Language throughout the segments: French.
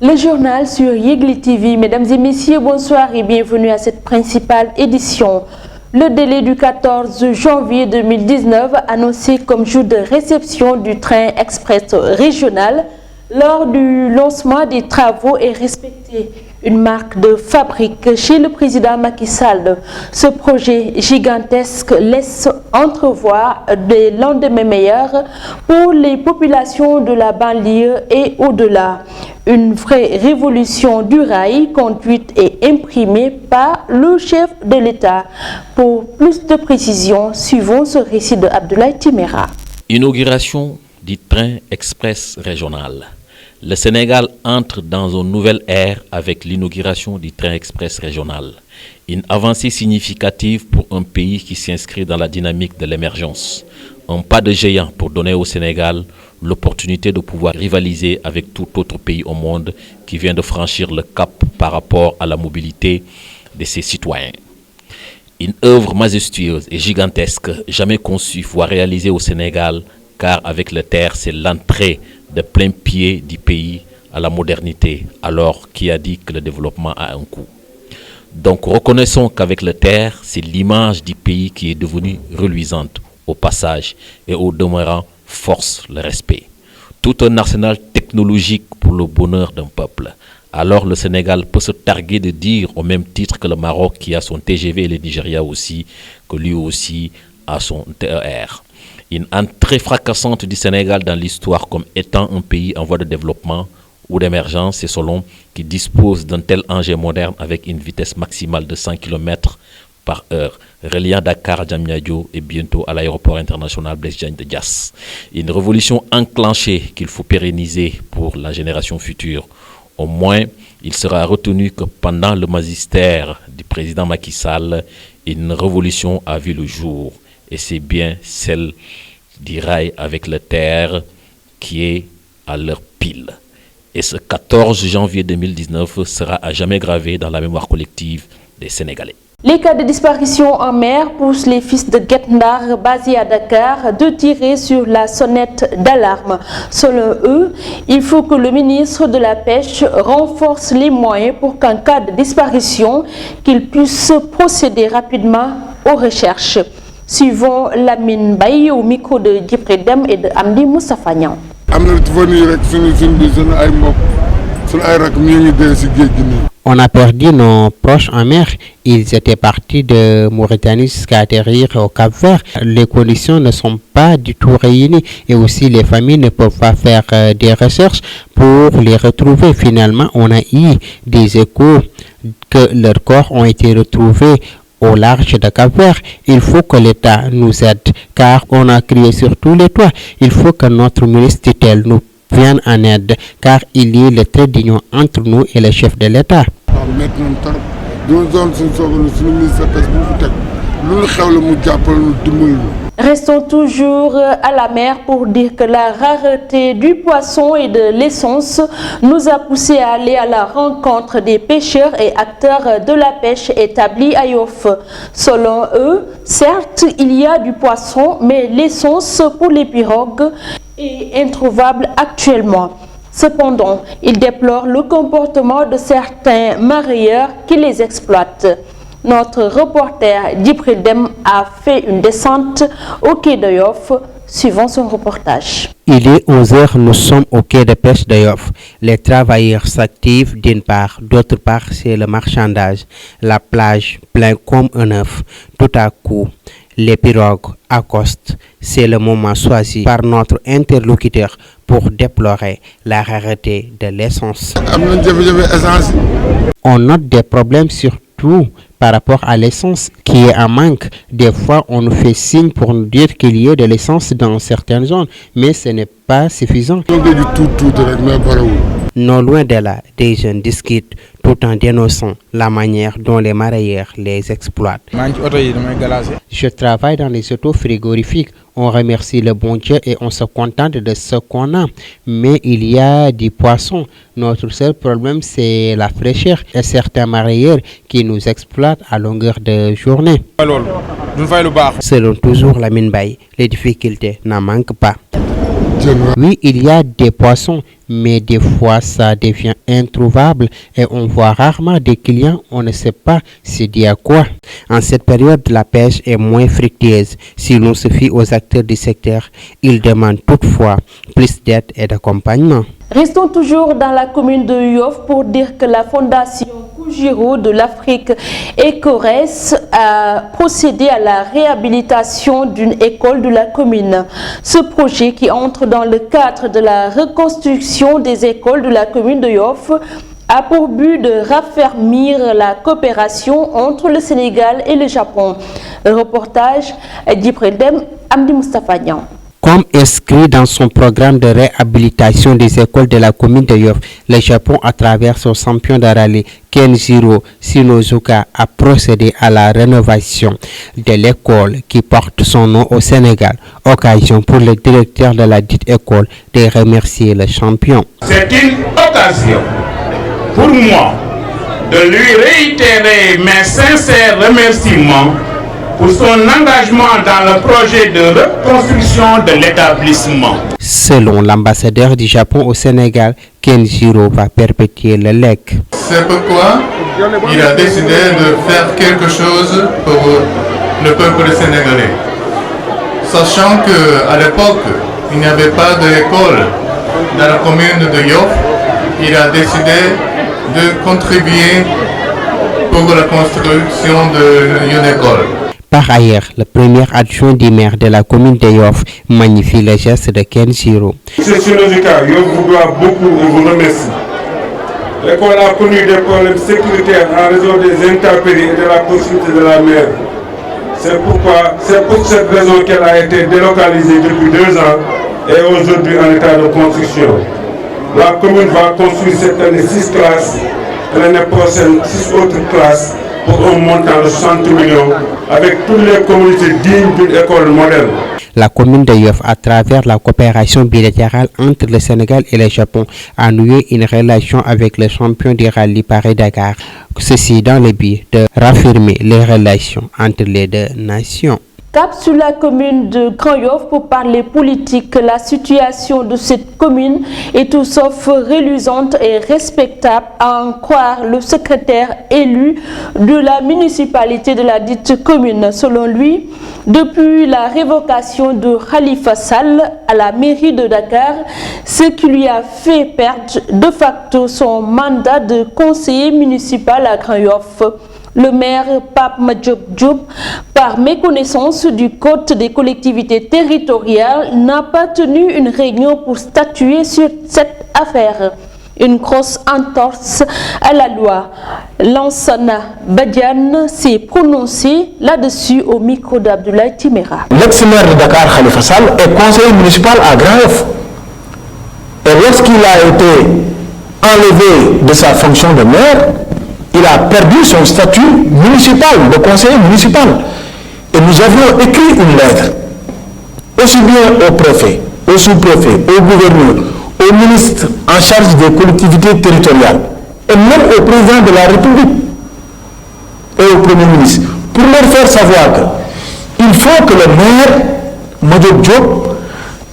Le journal sur Yegle TV. Mesdames et messieurs, bonsoir et bienvenue à cette principale édition. Le délai du 14 janvier 2019, annoncé comme jour de réception du train express régional, lors du lancement des travaux est respecté. Une marque de fabrique chez le président Macky Sall. Ce projet gigantesque laisse entrevoir des lendemains meilleurs pour les populations de la banlieue et au-delà. Une vraie révolution du rail conduite et imprimée par le chef de l'État. Pour plus de précisions, suivons ce récit de Abdoulaye Timéra. Inauguration du train express régional. Le Sénégal entre dans une nouvelle ère avec l'inauguration du train express régional. Une avancée significative pour un pays qui s'inscrit dans la dynamique de l'émergence. Un pas de géant pour donner au Sénégal l'opportunité de pouvoir rivaliser avec tout autre pays au monde qui vient de franchir le cap par rapport à la mobilité de ses citoyens. Une œuvre majestueuse et gigantesque, jamais conçue, voire réalisée au Sénégal, car avec le TER, c'est l'entrée de plein pied du pays à la modernité, alors qui a dit que le développement a un coût. Donc reconnaissons qu'avec le TER, c'est l'image du pays qui est devenue reluisante au passage et au demeurant force le respect. Tout un arsenal technologique pour le bonheur d'un peuple. Alors le Sénégal peut se targuer de dire au même titre que le Maroc qui a son TGV et le Nigeria aussi, que lui aussi a son TER. Une entrée fracassante du Sénégal dans l'histoire comme étant un pays en voie de développement ou d'émergence, c'est selon qui dispose d'un tel engin moderne avec une vitesse maximale de 100 km par heure, reliant Dakar à Diamniadio et bientôt à l'aéroport international Blaise Diagne de Diass. Une révolution enclenchée qu'il faut pérenniser pour la génération future. Au moins, il sera retenu que pendant le magistère du président Macky Sall, une révolution a vu le jour. Et c'est bien celle du rail avec le TER qui est à leur pile. Et ce 14 janvier 2019 sera à jamais gravé dans la mémoire collective des Sénégalais. Les cas de disparition en mer poussent les fils de Guet Ndar basés à Dakar de tirer sur la sonnette d'alarme. Selon eux, il faut que le ministre de la Pêche renforce les moyens pour qu'en cas de disparition, qu'il puisse procéder rapidement aux recherches. Suivons Lamine Baye au micro de Djibril Dem et de Amdi Moustapha Niang. On a perdu nos proches en mer. Ils étaient partis de Mauritanie jusqu'à atterrir au Cap-Vert. Les conditions ne sont pas du tout réunies et aussi les familles ne peuvent pas faire des recherches pour les retrouver. Finalement, on a eu des échos que leurs corps ont été retrouvés au large de Cap-Vert. Il faut que l'État nous aide car on a crié sur tous les toits. Il faut que notre ministre tutelle nous vienne en aide car il y a le trait d'union entre nous et le chef de l'État. Restons toujours à la mer pour dire que la rareté du poisson et de l'essence nous a poussé à aller à la rencontre des pêcheurs et acteurs de la pêche établis à Yoff. Selon eux, certes, il y a du poisson, mais l'essence pour les pirogues est introuvable actuellement. Cependant, ils déplorent le comportement de certains mareyeurs qui les exploitent. Notre reporter Djibril Dem a fait une descente au quai de Yoff, suivant son reportage. Il est 11h, nous sommes au quai de pêche de Yoff. Les travailleurs s'activent d'une part, d'autre part c'est le marchandage. La plage pleine comme un œuf. Tout à coup, les pirogues accostent. C'est le moment choisi par notre interlocuteur pour déplorer la rareté de l'essence. On note des problèmes surtout par rapport à l'essence qui est en manque. Des fois, on nous fait signe pour nous dire qu'il y a de l'essence dans certaines zones, mais ce n'est pas suffisant. Non loin de là, des jeunes discutent tout en dénonçant la manière dont les mareyeurs les exploitent. Je travaille dans les autos frigorifiques. On remercie le bon Dieu et on se contente de ce qu'on a. Mais il y a du poisson. Notre seul problème, c'est la fraîcheur et certains mareyeurs qui nous exploitent à longueur de journée. Selon toujours Lamine Baye, les difficultés n'en manquent pas. Oui, il y a des poissons, mais des fois ça devient introuvable et on voit rarement des clients, on ne sait pas c'est dû à quoi. En cette période, la pêche est moins fructueuse. Si l'on se fie aux acteurs du secteur, ils demandent toutefois plus d'aide et d'accompagnement. Restons toujours dans la commune de Yoff pour dire que la fondation Koujiro de l'Afrique Ecores a procédé à la réhabilitation d'une école de la commune. Ce projet, qui entre dans le cadre de la reconstruction des écoles de la commune de Yoff, a pour but de raffermir la coopération entre le Sénégal et le Japon. Reportage d'Ibrahim Amdi Moustapha Niang. Comme inscrit dans son programme de réhabilitation des écoles de la commune de Yoff, le Japon, à travers son champion de rallye Kenjiro Shinozuka, a procédé à la rénovation de l'école qui porte son nom au Sénégal. Occasion pour le directeur de la dite école de remercier le champion. C'est une occasion pour moi de lui réitérer mes sincères remerciements pour son engagement dans le projet de reconstruction de l'établissement. Selon l'ambassadeur du Japon au Sénégal, Kenjiro va perpétuer le legs. C'est pourquoi il a décidé de faire quelque chose pour le peuple sénégalais. Sachant qu'à l'époque, il n'y avait pas d'école dans la commune de Yoff, il a décidé de contribuer pour la construction d'une école. Par ailleurs, le premier adjoint du maire de la commune de Yoff magnifie le geste de Kenjiro. Monsieur Shinozuka, Yoff vous doit beaucoup et vous remercie. L'école a connu des problèmes sécuritaires en raison des intempéries et de la proximité de la mer. C'est pour cette raison qu'elle a été délocalisée depuis 2 ans et aujourd'hui en état de construction. La commune va construire cette année 6 classes et l'année prochaine 6 autres classes pour un montant de 60 millions avec toutes les communautés dignes d'une école moderne. La commune de Yoff, à travers la coopération bilatérale entre le Sénégal et le Japon, a noué une relation avec le champion du rallye Paris-Dakar. Ceci dans le but de raffirmer les relations entre les deux nations. Cap sur la commune de Grand Yoff pour parler politique. La situation de cette commune est tout sauf reluisante et respectable, à en croire le secrétaire élu de la municipalité de la dite commune. Selon lui, depuis la révocation de Khalifa Sall à la mairie de Dakar, ce qui lui a fait perdre de facto son mandat de conseiller municipal à Grand Yoff. Le maire Pape Madiop Diop, par méconnaissance du code des collectivités territoriales, n'a pas tenu une réunion pour statuer sur cette affaire. Une grosse entorse à la loi. Lansana Badiane s'est prononcé là-dessus au micro d'Abdoulaye Timéra. L'ex-maire de Dakar, Khalifa Sall, est conseiller municipal à Grand Yoff. Et lorsqu'il a été enlevé de sa fonction de maire, il a perdu son statut municipal, de conseiller municipal. Et nous avions écrit une lettre, aussi bien au préfet, au sous-préfet, au gouverneur, au ministre en charge des collectivités territoriales, et même au président de la République et au Premier ministre, pour leur faire savoir qu'il faut que le maire, Madiop Diop,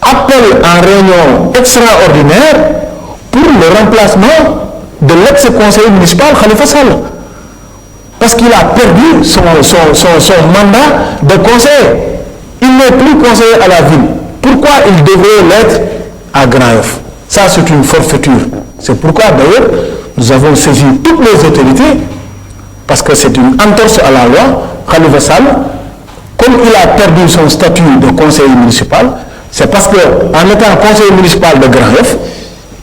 appelle en réunion extraordinaire pour le remplacement de l'ex-conseiller municipal Khalifa Sall, parce qu'il a perdu son mandat de conseiller. Il n'est plus conseiller à la ville. Pourquoi il devrait l'être à Grand Yoff? Ça, c'est une forfaiture. C'est pourquoi d'ailleurs nous avons saisi toutes les autorités, parce que c'est une entorse à la loi. Khalifa Sall, comme il a perdu son statut de conseiller municipal, c'est parce qu'en étant conseiller municipal de Grand Yoff,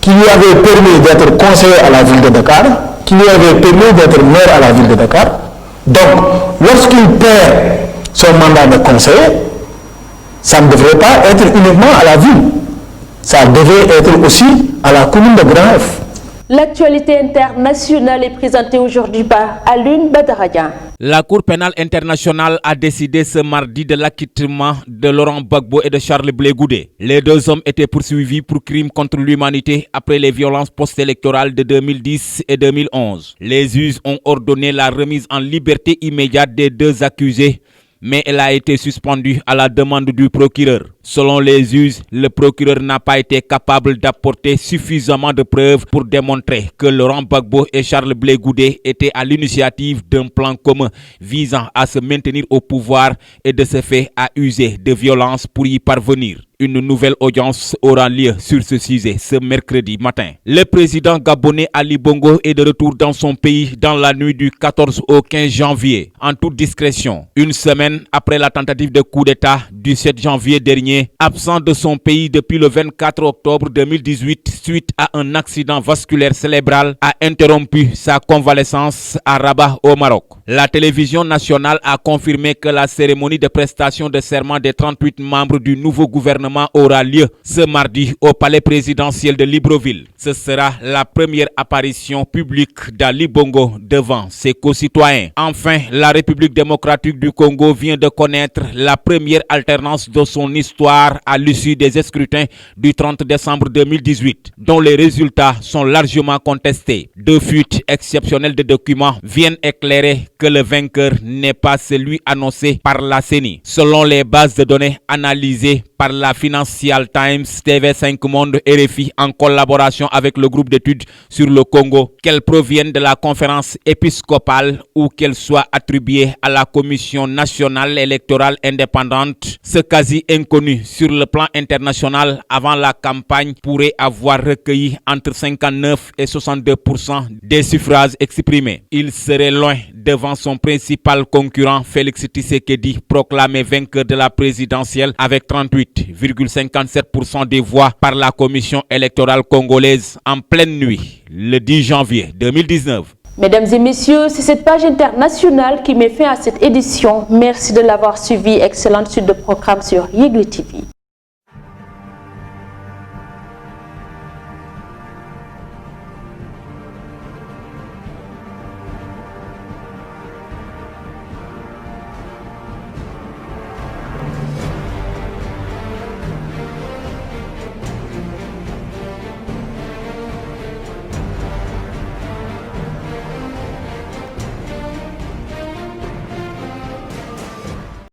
qui lui avait permis d'être conseiller à la ville de Dakar, qui lui avait permis d'être maire à la ville de Dakar. Donc, lorsqu'il perd son mandat de conseiller, ça ne devrait pas être uniquement à la ville, ça devait être aussi à la commune de Grand Yoff. L'actualité internationale est présentée aujourd'hui par Alun Badaradia. La Cour pénale internationale a décidé ce mardi de l'acquittement de Laurent Gbagbo et de Charles Blé Goudé. Les deux hommes étaient poursuivis pour crimes contre l'humanité après les violences post-électorales de 2010 et 2011. Les juges ont ordonné la remise en liberté immédiate des deux accusés, mais elle a été suspendue à la demande du procureur. Selon les juges, le procureur n'a pas été capable d'apporter suffisamment de preuves pour démontrer que Laurent Gbagbo et Charles Blé Goudé étaient à l'initiative d'un plan commun visant à se maintenir au pouvoir et de ce fait à user de violence pour y parvenir. Une nouvelle audience aura lieu sur ce sujet ce mercredi matin. Le président gabonais Ali Bongo est de retour dans son pays dans la nuit du 14 au 15 janvier, en toute discrétion. Une semaine après la tentative de coup d'État du 7 janvier dernier, absent de son pays depuis le 24 octobre 2018 suite à un accident vasculaire cérébral, a interrompu sa convalescence à Rabat au Maroc. La télévision nationale a confirmé que la cérémonie de prestation de serment des 38 membres du nouveau gouvernement aura lieu ce mardi au palais présidentiel de Libreville. Ce sera la première apparition publique d'Ali Bongo devant ses concitoyens. Enfin, la République démocratique du Congo vient de connaître la première alternance de son histoire à l'issue des scrutins du 30 décembre 2018, dont les résultats sont largement contestés. Deux fuites exceptionnelles de documents viennent éclairer que le vainqueur n'est pas celui annoncé par la CENI. Selon les bases de données analysées par la Financial Times, TV5 Monde et RFI en collaboration avec le groupe d'études sur le Congo, qu'elles proviennent de la conférence épiscopale ou qu'elles soient attribuées à la Commission nationale électorale indépendante, ce quasi inconnu sur le plan international avant la campagne pourrait avoir recueilli entre 59 et 62% des suffrages exprimés. Il serait loin devant son principal concurrent Félix Tshisekedi, proclamé vainqueur de la présidentielle avec 38,57% des voix par la commission électorale congolaise en pleine nuit, le 10 janvier 2019. Mesdames et messieurs, c'est cette page internationale qui met fin à cette édition. Merci de l'avoir suivi. Excellente suite de programmes sur Yegle TV.